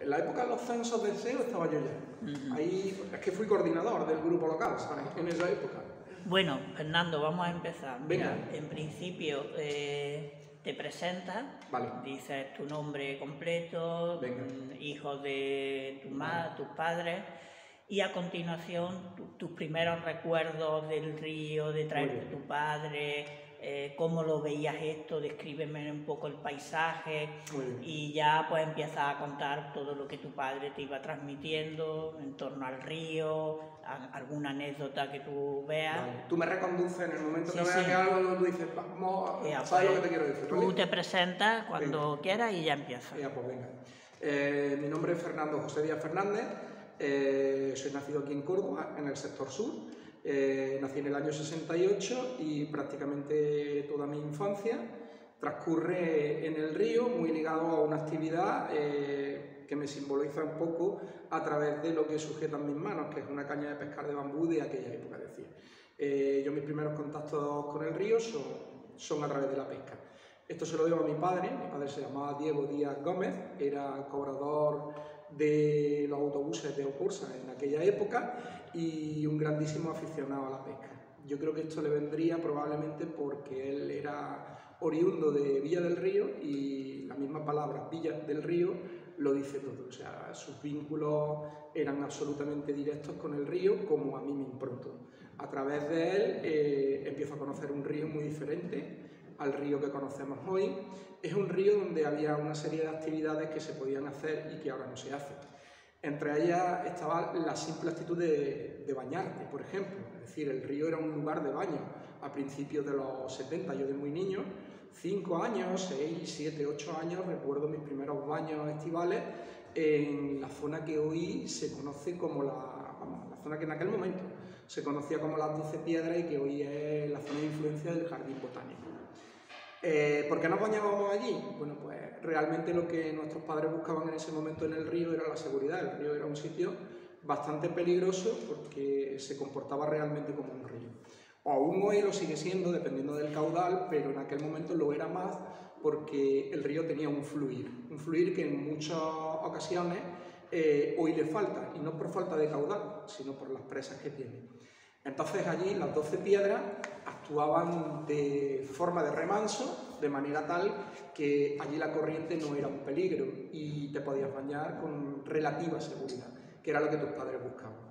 En la época de los censos del CEO estaba yo ya. Ahí es que fui coordinador del grupo local, ¿sabes? En esa época. Bueno, Fernando, vamos a empezar. Venga. Mira, en principio te presentas, vale. Dices tu nombre completo, hijo de tus padres, y a continuación tus primeros recuerdos del río, de traerte tu padre, cómo lo veías esto, descríbeme un poco el paisaje y ya pues empiezas a contar todo lo que tu padre te iba transmitiendo en torno al río, alguna anécdota que tú veas. Vale. Tú me reconduces en el momento que veas que algo, tú dices, vamos, ¿sabes lo que te quiero decir? Tú te presentas cuando quieras y ya empiezas. Pues venga. Mi nombre es Fernando José Díaz Fernández, soy nacido aquí en Córdoba, en el sector sur. Nací en el año 68 y prácticamente toda mi infancia transcurre en el río, muy ligado a una actividad que me simboliza un poco a través de lo que sujeta en mis manos, que es una caña de pescar de bambú de aquella época. Es decir, yo mis primeros contactos con el río son a través de la pesca. Esto se lo debo a mi padre se llamaba Diego Díaz Gómez, era cobrador de los autobuses de Oporsa en aquella época y un grandísimo aficionado a la pesca. Yo creo que esto le vendría probablemente porque él era oriundo de Villa del Río y la misma palabra Villa del Río lo dice todo. O sea, sus vínculos eran absolutamente directos con el río, como a mí me improntó. A través de él empiezo a conocer un río muy diferente al río que conocemos hoy. Es un río donde había una serie de actividades que se podían hacer y que ahora no se hacen. Entre ellas estaba la simple actitud de bañarte, por ejemplo. Es decir, el río era un lugar de baño a principios de los 70. Yo de muy niño, 5 años, 6, 7, 8 años, recuerdo mis primeros baños estivales en la zona que hoy se conoce como la zona que en aquel momento se conocía como las 12 Piedras y que hoy es la zona de influencia del Jardín Botánico. ¿Por qué nos bañábamos allí? Bueno, pues realmente lo que nuestros padres buscaban en ese momento en el río era la seguridad. El río era un sitio bastante peligroso porque se comportaba realmente como un río. O aún hoy lo sigue siendo, dependiendo del caudal, pero en aquel momento lo era más porque el río tenía un fluir que en muchas ocasiones hoy le falta, y no por falta de caudal, sino por las presas que tiene. Entonces allí las 12 piedras actuaban de forma de remanso, de manera tal que allí la corriente no era un peligro y te podías bañar con relativa seguridad, que era lo que tus padres buscaban.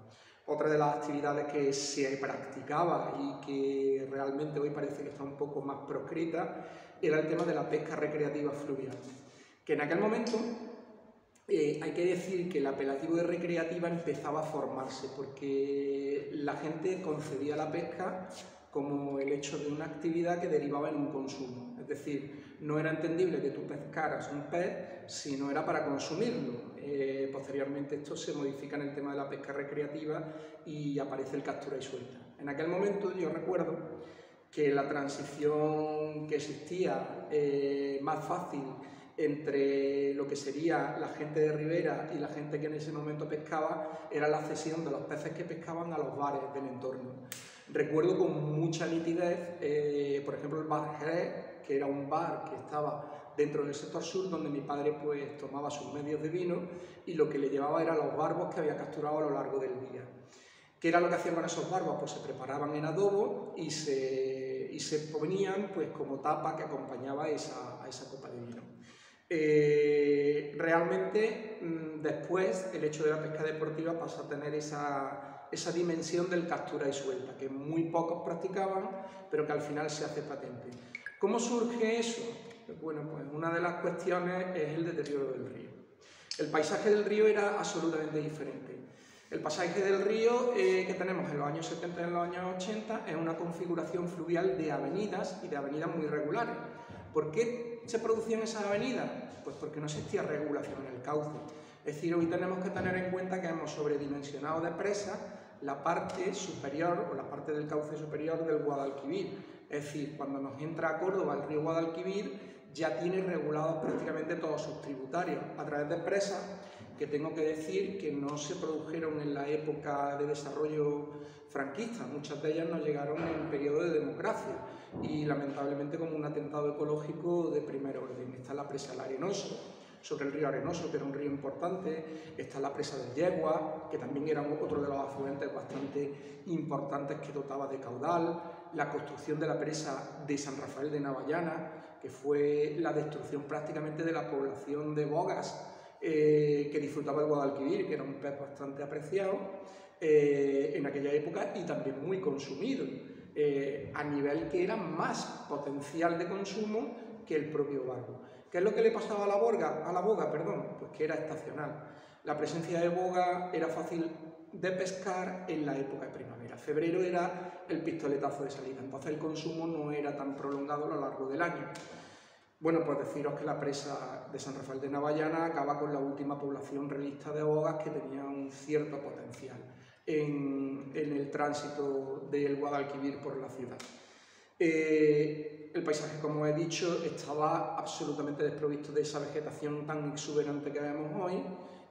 Otra de las actividades que se practicaba y que realmente hoy parece que está un poco más proscrita era el tema de la pesca recreativa fluvial, que en aquel momento hay que decir que el apelativo de recreativa empezaba a formarse porque la gente concebía la pesca como el hecho de una actividad que derivaba en un consumo. Es decir, no era entendible que tú pescaras un pez si no era para consumirlo. Posteriormente esto se modifica en el tema de la pesca recreativa y aparece el captura y suelta. En aquel momento yo recuerdo que la transición que existía más fácil entre lo que sería la gente de ribera y la gente que en ese momento pescaba era la cesión de los peces que pescaban a los bares del entorno. Recuerdo con mucha nitidez, por ejemplo, el bar Jerez, que era un bar que estaba dentro del sector sur, donde mi padre pues tomaba sus medios de vino y lo que le llevaba eran los barbos que había capturado a lo largo del día. ¿Qué era lo que hacían con esos barbos? Pues se preparaban en adobo y se ponían pues como tapa que acompañaba a esa copa de vino. Realmente después el hecho de la pesca deportiva pasa a tener esa dimensión del captura y suelta, que muy pocos practicaban, pero que al final se hace patente. ¿Cómo surge eso? Bueno, pues una de las cuestiones es el deterioro del río. El paisaje del río era absolutamente diferente. El paisaje del río que tenemos en los años 70 y en los años 80 es una configuración fluvial de avenidas y de avenidas muy regulares. ¿Por qué se producían esas avenidas? Pues porque no existía regulación en el cauce. Es decir, hoy tenemos que tener en cuenta que hemos sobredimensionado de presa la parte superior o la parte del cauce superior del Guadalquivir. Es decir, cuando nos entra a Córdoba el río Guadalquivir ya tiene regulados prácticamente todos sus tributarios a través de presas que tengo que decir que no se produjeron en la época de desarrollo franquista. Muchas de ellas nos llegaron en el periodo de democracia y lamentablemente como un atentado ecológico de primer orden. Está la presa El Arenoso, sobre el río Arenoso, que era un río importante. Está la presa del Yegua, que también era otro de los afluentes bastante importantes que dotaba de caudal. La construcción de la presa de San Rafael de Navallana, que fue la destrucción prácticamente de la población de bogas que disfrutaba el Guadalquivir, que era un pez bastante apreciado en aquella época y también muy consumido, a nivel que era más potencial de consumo que el propio barbo. ¿Qué es lo que le pasaba a la boga? Pues que era estacional. La presencia de boga era fácil de pescar en la época de primavera. Febrero era el pistoletazo de salida, entonces el consumo no era tan prolongado a lo largo del año. Bueno, pues deciros que la presa de San Rafael de Navallana acaba con la última población relista de bogas que tenía un cierto potencial en el tránsito del Guadalquivir por la ciudad. El paisaje, como he dicho, estaba absolutamente desprovisto de esa vegetación tan exuberante que vemos hoy.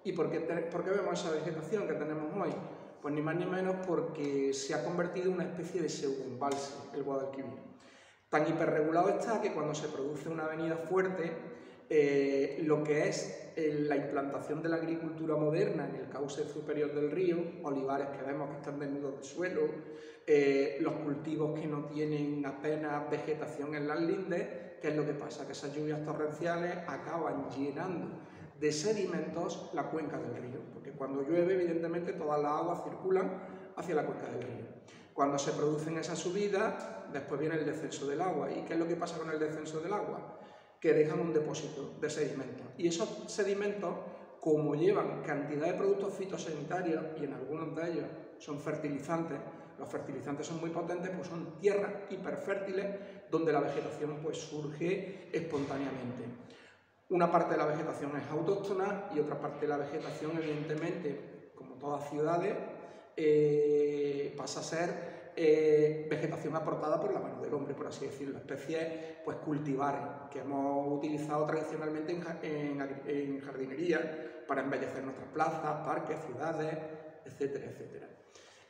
¿Y por qué vemos esa vegetación que tenemos hoy? Pues ni más ni menos porque se ha convertido en una especie de pseudoembalse el Guadalquivir. Tan hiperregulado está que cuando se produce una avenida fuerte, lo que es la implantación de la agricultura moderna en el cauce superior del río, olivares que vemos que están desnudos del suelo, los cultivos que no tienen apenas vegetación en las lindes, ¿qué es lo que pasa? Que esas lluvias torrenciales acaban llenando de sedimentos la cuenca del río, porque cuando llueve, evidentemente, todas las aguas circulan hacia la cuenca del río. Cuando se producen esas subidas, después viene el descenso del agua. ¿Y qué es lo que pasa con el descenso del agua? Que dejan un depósito de sedimentos. Y esos sedimentos, como llevan cantidad de productos fitosanitarios, y en algunos de ellos son fertilizantes, los fertilizantes son muy potentes, pues son tierras hiperfértiles donde la vegetación pues surge espontáneamente. Una parte de la vegetación es autóctona y otra parte de la vegetación, evidentemente, como todas ciudades, pasa a ser vegetación aportada por la mano del hombre, por así decirlo, especies pues cultivares que hemos utilizado tradicionalmente en jardinería para embellecer nuestras plazas, parques, ciudades, etcétera, etcétera.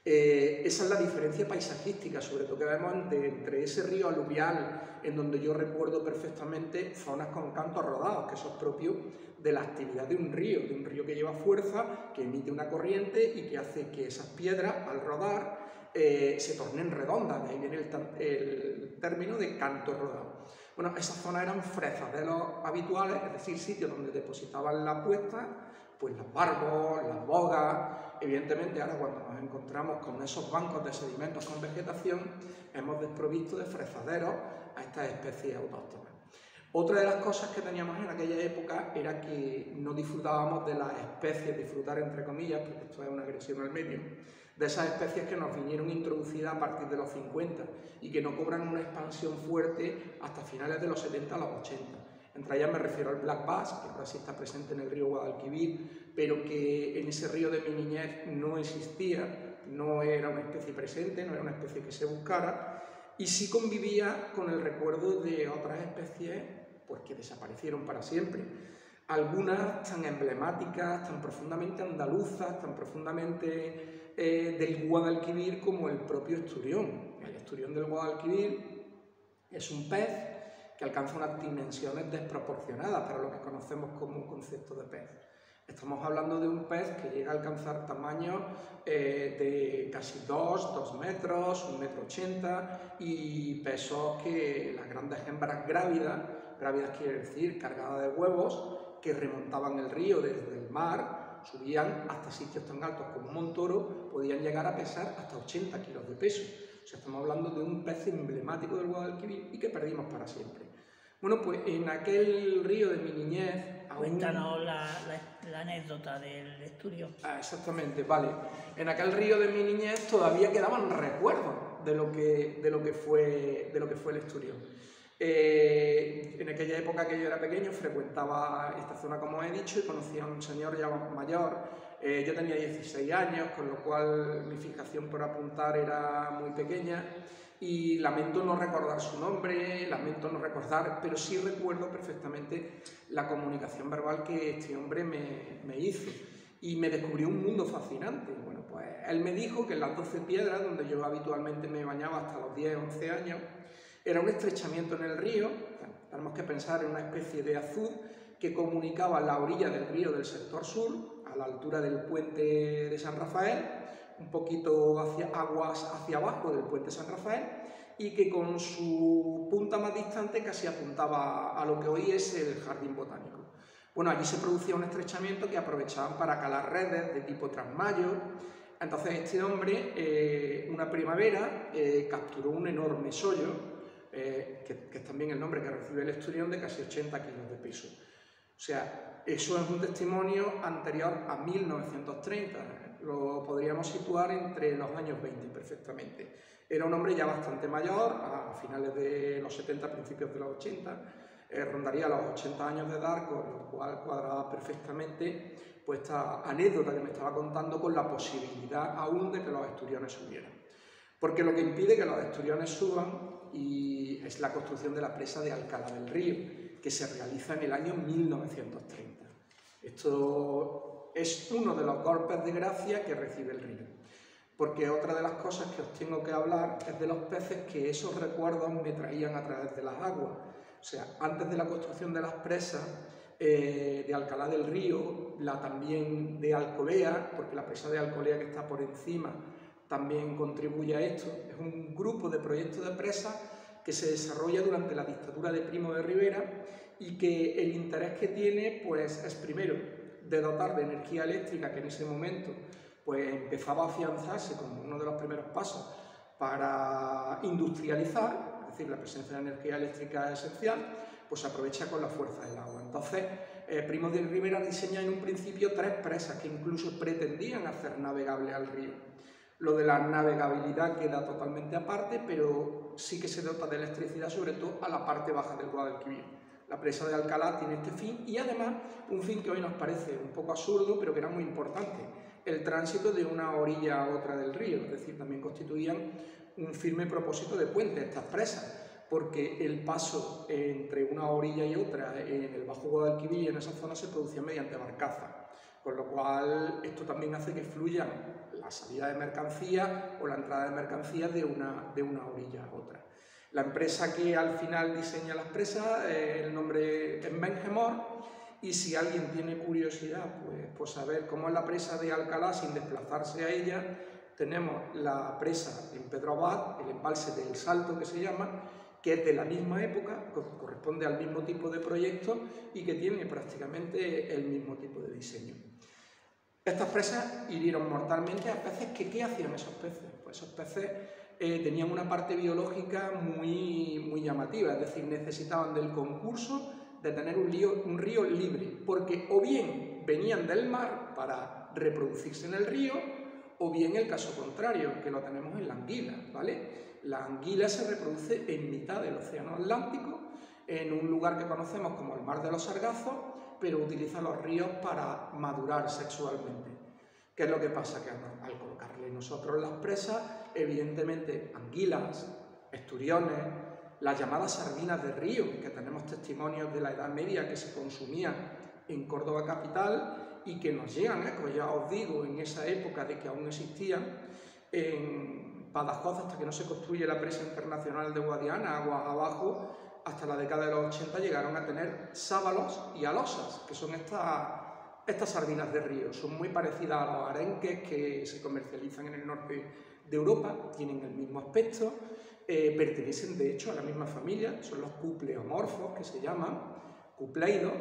Esa es la diferencia paisajística, sobre todo que vemos entre ese río aluvial, en donde yo recuerdo perfectamente zonas con cantos rodados, que eso es propio de la actividad de un río que lleva fuerza, que emite una corriente y que hace que esas piedras, al rodar, se tornen redondas. De ahí viene el término de canto rodado. Bueno, esas zonas eran frezaderos habituales, es decir, sitios donde depositaban la puesta, pues los barbos, las bogas. Evidentemente, ahora cuando nos encontramos con esos bancos de sedimentos con vegetación, hemos desprovisto de frezaderos a estas especies autóctonas. Otra de las cosas que teníamos en aquella época era que no disfrutábamos de las especies, disfrutar entre comillas, porque esto es una agresión al medio, de esas especies que nos vinieron introducidas a partir de los 50 y que no cobran una expansión fuerte hasta finales de los 70 a los 80. Entre ellas me refiero al black bass, que ahora sí está presente en el río Guadalquivir, pero que en ese río de mi niñez no existía, no era una especie presente, no era una especie que se buscara, y sí convivía con el recuerdo de otras especies pues, que desaparecieron para siempre. Algunas tan emblemáticas, tan profundamente andaluzas, tan profundamente del Guadalquivir como el propio esturión. El esturión del Guadalquivir es un pez que alcanza unas dimensiones desproporcionadas para lo que conocemos como un concepto de pez. Estamos hablando de un pez que llega a alcanzar tamaños de casi 2 metros, 1,80 m y pesos que las grandes hembras grávidas quiere decir cargadas de huevos, que remontaban el río desde el mar, subían hasta sitios tan altos como Montoro, podían llegar a pesar hasta 80 kilos de peso. O sea, estamos hablando de un pez emblemático del Guadalquivir y que perdimos para siempre. Bueno, pues en aquel río de mi niñez... Cuéntanos la anécdota del esturión. Exactamente, vale. En aquel río de mi niñez todavía quedaban recuerdos de lo que fue el esturión. En aquella época que yo era pequeño frecuentaba esta zona, como he dicho, y conocía a un señor ya mayor. Yo tenía 16 años, con lo cual mi fijación por apuntar era muy pequeña. Y lamento no recordar su nombre, lamento no recordar, pero sí recuerdo perfectamente la comunicación verbal que este hombre me hizo. Y me descubrió un mundo fascinante. Bueno, pues él me dijo que en las 12 piedras, donde yo habitualmente me bañaba hasta los 10, 11 años, era un estrechamiento en el río. Tenemos que pensar en una especie de azud que comunicaba la orilla del río del sector sur, a la altura del puente de San Rafael, un poquito aguas hacia abajo del puente San Rafael, y que con su punta más distante casi apuntaba a lo que hoy es el Jardín Botánico. Bueno, allí se producía un estrechamiento que aprovechaban para calar redes de tipo Trasmayo. Entonces este hombre, una primavera, capturó un enorme sollo, que es también el nombre que recibe el esturión, de casi 80 kilos de peso. O sea, eso es un testimonio anterior a 1930, lo podríamos situar entre los años 20 perfectamente. Era un hombre ya bastante mayor, a finales de los 70, principios de los 80, rondaría los 80 años de edad, con lo cual cuadraba perfectamente pues esta anécdota que me estaba contando con la posibilidad aún de que los esturiones subieran. Porque lo que impide que los esturiones suban es la construcción de la presa de Alcalá del Río, que se realiza en el año 1930. Esto es uno de los golpes de gracia que recibe el río. Porque otra de las cosas que os tengo que hablar es de los peces que esos recuerdos me traían a través de las aguas. O sea, antes de la construcción de las presas de Alcalá del Río, también de Alcolea, porque la presa de Alcolea que está por encima también contribuye a esto. Es un grupo de proyectos de presas que se desarrolla durante la dictadura de Primo de Rivera y que el interés que tiene pues, es primero de dotar de energía eléctrica, que en ese momento pues, empezaba a afianzarse como uno de los primeros pasos para industrializar, es decir, la presencia de energía eléctrica es esencial, pues se aprovecha con la fuerza del agua. Entonces, Primo de Rivera diseña en un principio 3 presas que incluso pretendían hacer navegable al río. Lo de la navegabilidad queda totalmente aparte, pero sí que se dota de electricidad, sobre todo a la parte baja del Guadalquivir. La presa de Alcalá tiene este fin y además un fin que hoy nos parece un poco absurdo, pero que era muy importante: el tránsito de una orilla a otra del río, es decir, también constituían un firme propósito de puente estas presas, porque el paso entre una orilla y otra en el Bajo Guadalquivir y en esa zona se producía mediante barcaza, con lo cual esto también hace que fluya la salida de mercancías o la entrada de mercancías de una orilla a otra. La empresa que al final diseña las presas, el nombre es Bengemor, y si alguien tiene curiosidad pues saber cómo es la presa de Alcalá sin desplazarse a ella, tenemos la presa en Pedro Abad, el embalse del Salto que se llama, que es de la misma época, corresponde al mismo tipo de proyecto y que tiene prácticamente el mismo tipo de diseño. Estas presas hirieron mortalmente a peces que ¿qué hacían esos peces? Pues esos peces tenían una parte biológica muy llamativa, es decir, necesitaban del concurso de tener un río libre, porque o bien venían del mar para reproducirse en el río, o bien el caso contrario, que lo tenemos en la anguila, ¿vale? La anguila se reproduce en mitad del océano Atlántico, en un lugar que conocemos como el Mar de los Sargazos, pero utiliza los ríos para madurar sexualmente. ¿Qué es lo que pasa? Que al colocarle nosotros las presas, evidentemente anguilas, esturiones, las llamadas sardinas de río, que tenemos testimonios de la Edad Media que se consumían en Córdoba capital y que nos llegan ecos, ya os digo, en esa época de que aún existían, en Badajoz, hasta que no se construye la presa internacional de Guadiana, aguas abajo, hasta la década de los 80 llegaron a tener sábalos y alosas, que son estas sardinas de río. Son muy parecidas a los arenques que se comercializan en el norte de Europa, tienen el mismo aspecto, pertenecen de hecho a la misma familia, son los cupleomorfos que se llaman, cupleidos,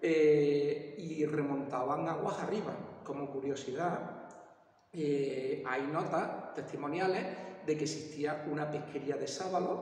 y remontaban aguas arriba. Como curiosidad, hay notas testimoniales de que existía una pesquería de sábalos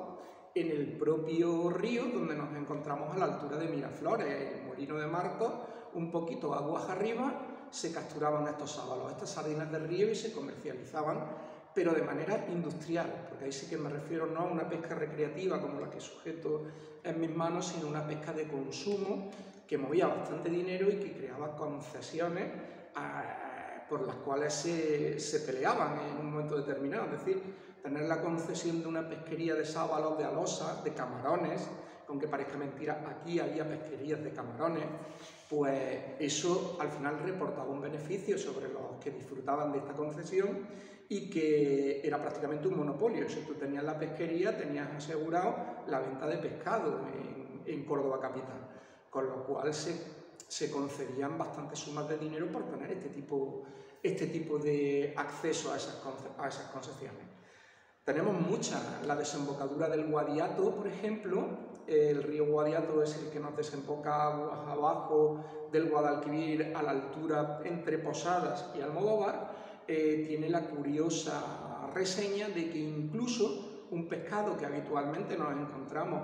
en el propio río donde nos encontramos a la altura de Miraflores, el Molino de Marcos, un poquito aguas arriba, se capturaban estos sábalos, estas sardinas del río, y se comercializaban, pero de manera industrial, porque ahí sí que me refiero no a una pesca recreativa como la que sujeto en mis manos, sino una pesca de consumo que movía bastante dinero y que creaba concesiones por las cuales se peleaban en un momento determinado. Es decir, tener la concesión de una pesquería de sábalos, de alosas, de camarones, aunque parezca mentira, aquí había pesquerías de camarones, pues eso al final reportaba un beneficio sobre los que disfrutaban de esta concesión y que era prácticamente un monopolio. Si tú tenías la pesquería, tenías asegurado la venta de pescado en Córdoba capital, con lo cual se se concedían bastantes sumas de dinero por tener este tipo de acceso a esas concesiones. Tenemos muchas, la desembocadura del Guadiato, por ejemplo. El río Guadiato es el que nos desemboca aguas abajo del Guadalquivir a la altura entre Posadas y Almodóvar. Tiene la curiosa reseña de que incluso un pescado que habitualmente nos encontramos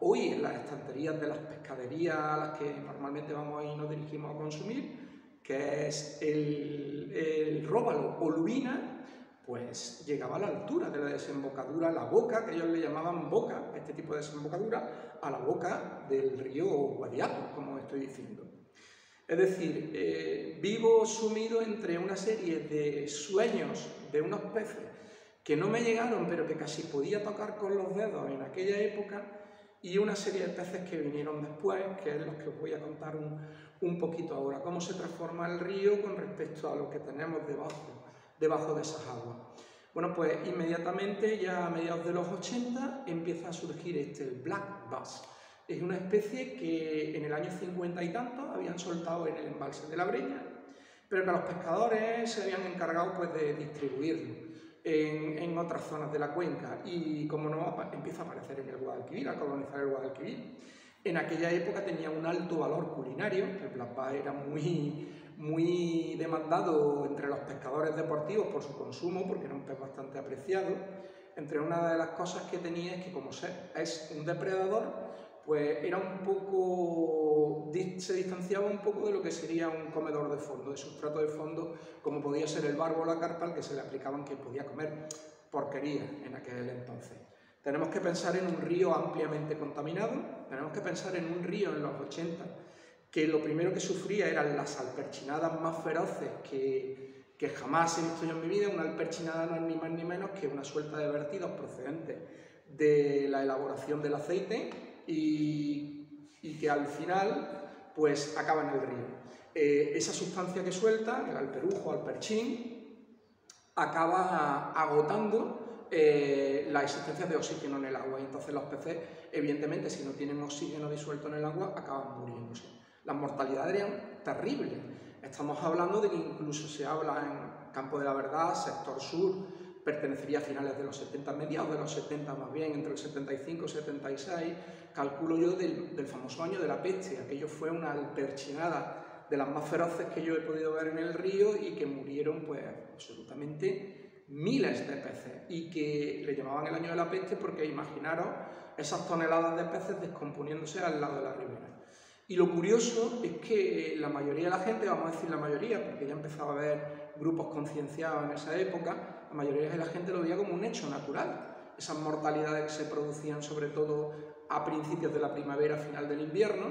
hoy en las estanterías de las pescaderías a las que normalmente vamos y nos dirigimos a consumir, que es el róbalo o lubina, pues llegaba a la altura de la desembocadura, la boca, que ellos le llamaban boca, este tipo de desembocadura, a la boca del río Guadiato, como estoy diciendo. Es decir, vivo sumido entre una serie de sueños de unos peces que no me llegaron, pero que casi podía tocar con los dedos en aquella época, y una serie de peces que vinieron después, que es los que os voy a contar un poquito ahora, cómo se transforma el río con respecto a lo que tenemos debajo de esas aguas. Bueno, pues inmediatamente, ya a mediados de los 80, empieza a surgir el black bass. Es una especie que en el año 50 y tanto habían soltado en el embalse de la Breña, pero que los pescadores se habían encargado pues, de distribuirlo en otras zonas de la cuenca, y como no, empieza a aparecer en el Guadalquivir, a colonizar el Guadalquivir. En aquella época tenía un alto valor culinario, el black bass era muy demandado entre los pescadores deportivos por su consumo, porque era un pez bastante apreciado. Entre una de las cosas que tenía es que como es un depredador, pues era se distanciaba un poco de lo que sería un comedor de fondo, de sustrato de fondo, como podía ser el barbo o la carpa, al que se le aplicaban que podía comer porquería en aquel entonces. Tenemos que pensar en un río ampliamente contaminado, tenemos que pensar en un río en los 80 que lo primero que sufría eran las alperchinadas más feroces que jamás he visto yo en mi vida. Una alperchinada no es ni más ni menos que una suelta de vertidos procedentes de la elaboración del aceite y que al final pues acaba en el río. Esa sustancia que suelta, el alperujo, alperchín, acaba agotando la existencia de oxígeno en el agua, y entonces los peces, evidentemente, si no tienen oxígeno disuelto en el agua, acaban muriéndose. Las mortalidades eran terribles. Estamos hablando de que incluso se habla en Campo de la Verdad, sector sur, pertenecería a finales de los 70, mediados de los 70 más bien, entre el 75 y 76, calculo yo del famoso año de la peste. Aquello fue una alperchinada de las más feroces que yo he podido ver en el río, y que murieron pues absolutamente miles de peces, y que le llamaban el año de la peste porque imaginaros esas toneladas de peces descomponiéndose al lado de la ribera. Y lo curioso es que la mayoría de la gente, vamos a decir la mayoría, porque ya empezaba a haber grupos concienciados en esa época, la mayoría de la gente lo veía como un hecho natural. Esas mortalidades que se producían sobre todo a principios de la primavera, final del invierno,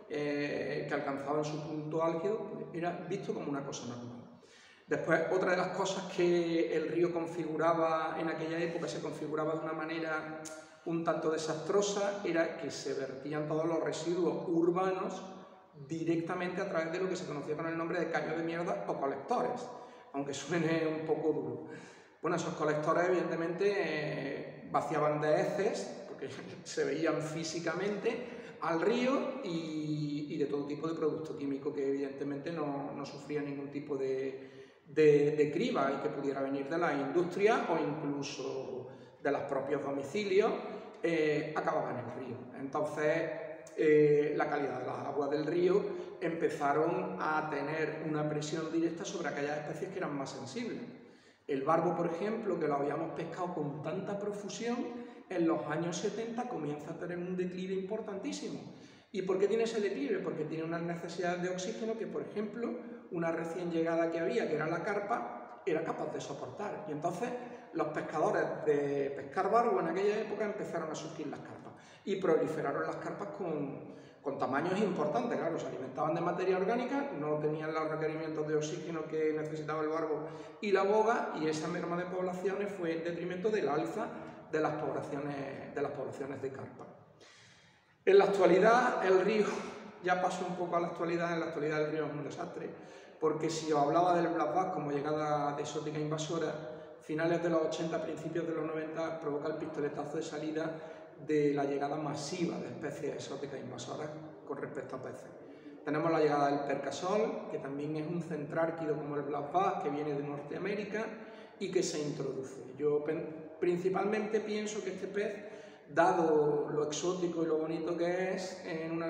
que alcanzaban su punto álgido, pues era visto como una cosa normal. Después, otra de las cosas que el río configuraba en aquella época, se configuraba de una manera un tanto desastrosa, era que se vertían todos los residuos urbanos directamente a través de lo que se conocía con el nombre de caños de mierda o colectores, aunque suene un poco duro. Bueno, esos colectores evidentemente vaciaban de heces, porque se veían físicamente, al río, y de todo tipo de producto químico que evidentemente no sufría ningún tipo de criba, y que pudiera venir de la industria o incluso de los propios domicilios, acababan en el río. Entonces, la calidad de las aguas del río empezaron a tener una presión directa sobre aquellas especies que eran más sensibles. El barbo, por ejemplo, que lo habíamos pescado con tanta profusión, en los años 70 comienza a tener un declive importantísimo. ¿Y por qué tiene ese declive? Porque tiene unas necesidades de oxígeno que, por ejemplo, una recién llegada que había, que era la carpa, era capaz de soportar. Y entonces los pescadores de pescar barbo en aquella época empezaron a surgir las carpas, y proliferaron las carpas con tamaños importantes. Claro, se alimentaban de materia orgánica, no tenían los requerimientos de oxígeno que necesitaba el barbo y la boga, y esa merma de poblaciones fue en detrimento del alza de las poblaciones de carpa. En la actualidad el río, ya paso un poco a la actualidad, en la actualidad el río es un desastre, porque si os hablaba del black bass como llegada de exótica invasora, finales de los 80, principios de los 90, provoca el pistoletazo de salida de la llegada masiva de especies exóticas invasoras con respecto a peces. Tenemos la llegada del percasol, que también es un centrárquido como el black bass, que viene de Norteamérica y que se introduce. Yo principalmente pienso que este pez, dado lo exótico y lo bonito que es, en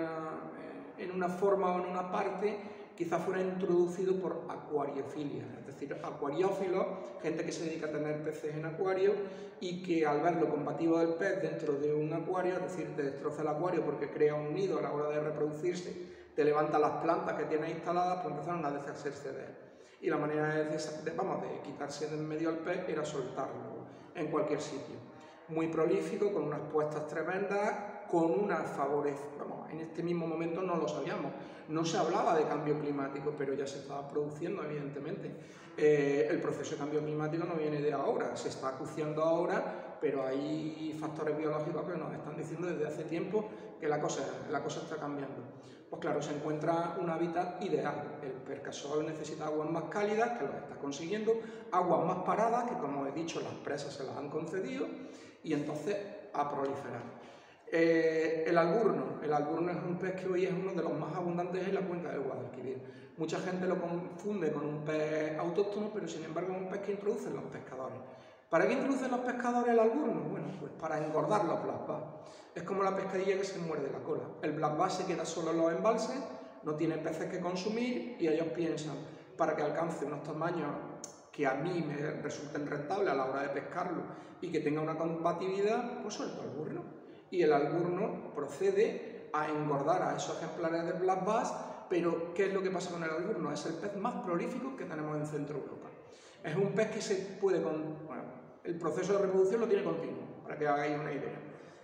una forma o en una parte, quizás fuera introducido por acuariofilia, es decir, acuariófilos, gente que se dedica a tener peces en acuario y que al ver lo combativo del pez dentro de un acuario, es decir, te destroza el acuario porque crea un nido a la hora de reproducirse, te levanta las plantas que tienes instaladas, pues empezaron a deshacerse de él. Y la manera de quitarse de en medio al pez era soltarlo en cualquier sitio. Muy prolífico, con unas puestas tremendas, con unas favores. En este mismo momento no lo sabíamos, no se hablaba de cambio climático, pero ya se estaba produciendo, evidentemente. El proceso de cambio climático no viene de ahora, se está acuciando ahora, pero hay factores biológicos que nos están diciendo desde hace tiempo que la cosa está cambiando. Pues claro, se encuentra un hábitat ideal. El percasol necesita aguas más cálidas, que lo está consiguiendo, aguas más paradas, que como he dicho, las presas se las han concedido, y entonces a proliferar. El alburno es un pez que hoy es uno de los más abundantes en la cuenca del Guadalquivir. Mucha gente lo confunde con un pez autóctono, pero sin embargo es un pez que introducen los pescadores. ¿Para qué introducen los pescadores el alburno? Bueno, pues para engordar los black bass. Es como la pescadilla que se muerde la cola. El black bass se queda solo en los embalses, no tiene peces que consumir y ellos piensan, para que alcance unos tamaños que a mí me resulten rentables a la hora de pescarlo y que tenga una combatividad, pues suelto alburno. Y el alburno procede a engordar a esos ejemplares de black bass, pero ¿qué es lo que pasa con el alburno? Es el pez más prolífico que tenemos en Centro Europa. Es un pez que se puede... el proceso de reproducción lo tiene continuo, para que hagáis una idea.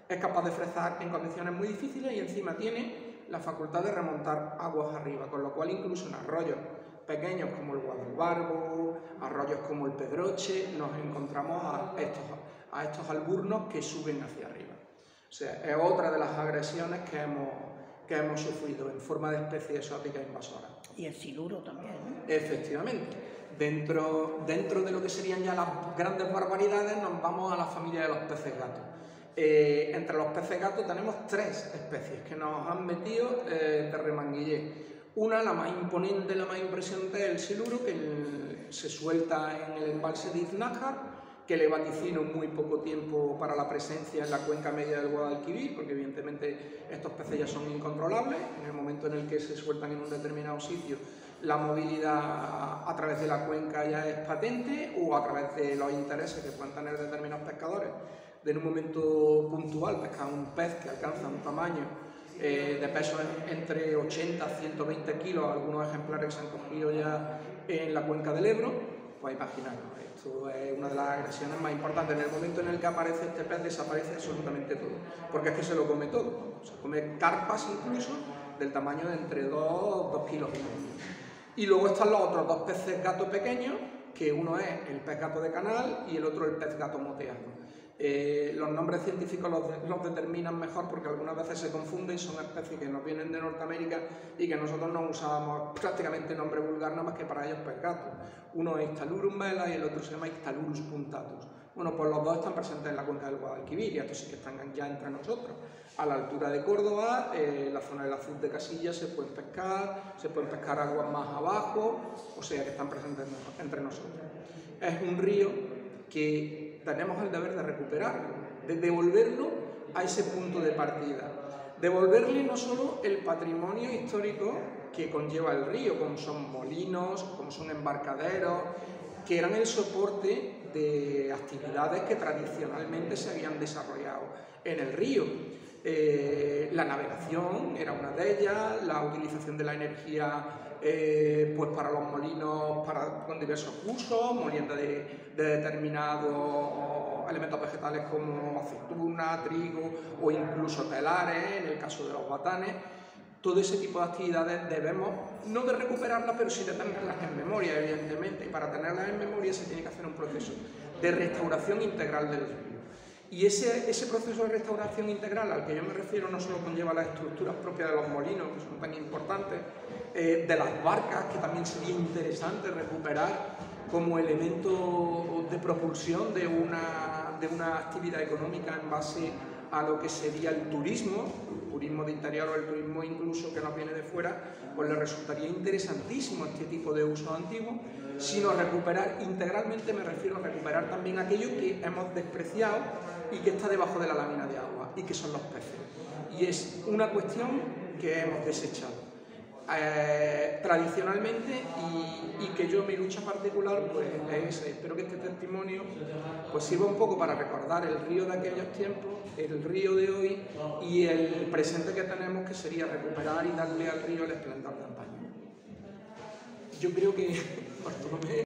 Es capaz de fresar en condiciones muy difíciles y encima tiene la facultad de remontar aguas arriba, con lo cual incluso en arroyos pequeños como el Guadalbarbo, arroyos como el Pedroche, nos encontramos a estos alburnos que suben hacia arriba. O sea, es otra de las agresiones que hemos sufrido en forma de especie exótica invasora. Y el siluro también, ¿no? Efectivamente. Dentro de lo que serían ya las grandes barbaridades, nos vamos a la familia de los peces gatos. Entre los peces gatos tenemos 3 especies que nos han metido de remanguillé. Una, la más imponente, la más impresionante, es el siluro, que se suelta en el embalse de Iznájar, que le vaticino muy poco tiempo para la presencia en la cuenca media del Guadalquivir, porque evidentemente estos peces ya son incontrolables. En el momento en el que se sueltan en un determinado sitio, la movilidad a través de la cuenca ya es patente, o a través de los intereses que puedan tener determinados pescadores de en un momento puntual pescar un pez que alcanza un tamaño de peso entre 80 a 120 kilos, algunos ejemplares que se han cogido ya en la cuenca del Ebro. Pues imaginaros, esto es una de las agresiones más importantes. En el momento en el que aparece este pez desaparece absolutamente todo, porque es que se lo come todo, o sea, come carpas incluso del tamaño de entre 2 kilos y medio. Y luego están los otros 2 peces gato pequeños, que uno es el pez gato de canal y el otro el pez gato moteado. Los nombres científicos los determinan mejor porque algunas veces se confunden, son especies que nos vienen de Norteamérica y que nosotros no usábamos prácticamente nombre vulgar nada más que para ellos pez gato. Uno es Ixtalurum vela y el otro se llama Ixtalurus puntatus. Bueno, pues los dos están presentes en la cuenca del Guadalquivir y estos sí que están ya entre nosotros. A la altura de Córdoba, la zona del Azul de Casillas se pueden pescar aguas más abajo, o sea que están presentes entre nosotros. Es un río que tenemos el deber de recuperarlo, de devolverlo a ese punto de partida. Devolverle no solo el patrimonio histórico que conlleva el río, como son molinos, como son embarcaderos, que eran el soporte de actividades que tradicionalmente se habían desarrollado en el río. La navegación era una de ellas, la utilización de la energía pues para los molinos con diversos usos, molienda de determinados elementos vegetales como aceituna, trigo o incluso telares, en el caso de los batanes. Todo ese tipo de actividades debemos, no de recuperarlas, pero sí de tenerlas en memoria, evidentemente. Y para tenerlas en memoria se tiene que hacer un proceso de restauración integral del río. Y ese proceso de restauración integral al que yo me refiero no solo conlleva las estructuras propias de los molinos, que son tan importantes, de las barcas, que también sería interesante recuperar como elemento de propulsión de una actividad económica en base a lo que sería el turismo de interior o el turismo incluso que nos viene de fuera, pues le resultaría interesantísimo este tipo de usos antiguos, sino recuperar integralmente, me refiero a recuperar también aquello que hemos despreciado y que está debajo de la lámina de agua, y que son los peces. Y es una cuestión que hemos desechado tradicionalmente y que yo, mi lucha particular, pues es esa. Espero que este testimonio pues sirva un poco para recordar el río de aquellos tiempos, el río de hoy y el presente que tenemos, que sería recuperar y darle al río el esplendor de antaño. Yo creo que Bartolomé